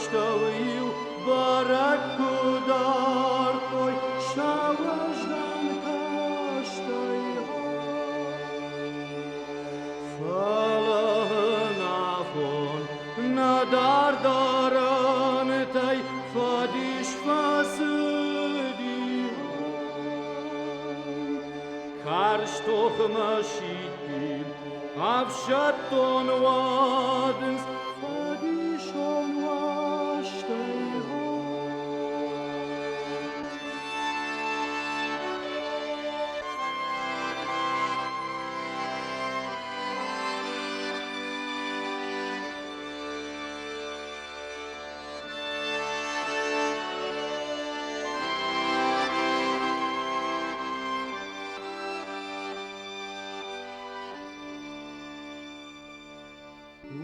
شتویو برکو دار توی شوشدن کشتی فله نفون ندار دارن تی فدیش فسدی karş tohma şittim Afşatton vadens Fadişon vaşteyho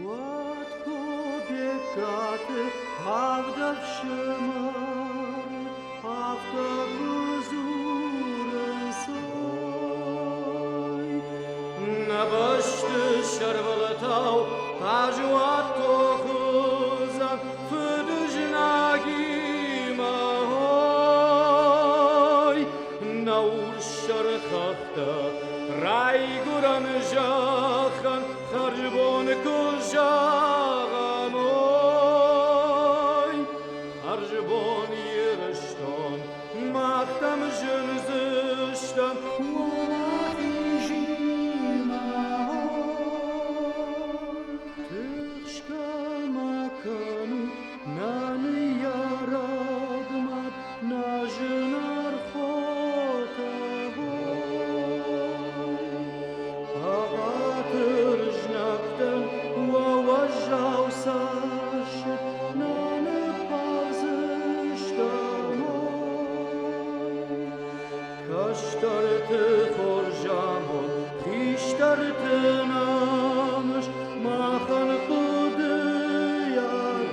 What kobiekate Havda w szymary Havda kuzuren soj Na baştı şervalatau Tajwat tohuzan Fıdıjnagi mahoy Na urşar khafta Rayguran jakhan Kharjbon kujamoy Kharjbon yerishton Mahtam jönzishtan Tishka makanu Nani yaragmat Najinar khotaho ووجعوا ساشت Kaştart forjamon, kiştart namış, mahan kudiyar.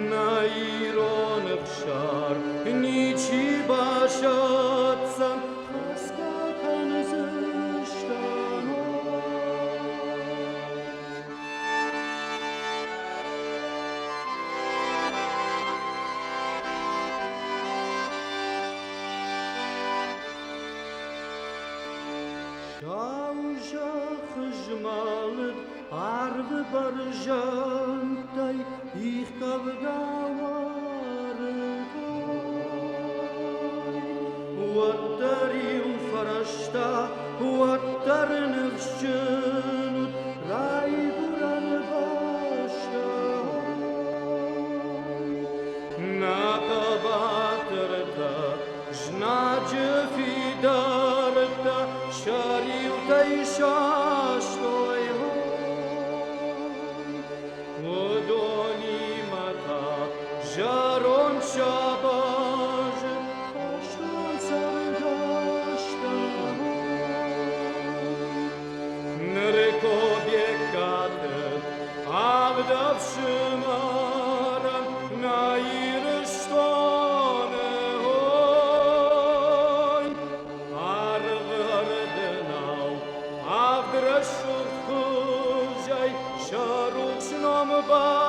Nairon kşar, niçi başatsan, kaskakan zıştan. Şavşa hıjmalık ardı barjantay ich kavdavarık Vattarium farashta vattarın ıfşınut rayguran başta Nakabatırta jnacı fidarta Şariutay şaştoy Vodoni mata Jaron şabaj Kaştan sargaşta Nreko biekate Avdav şımaran Nairıştone hoy Avdraşur kuzay Şaruk şnom ba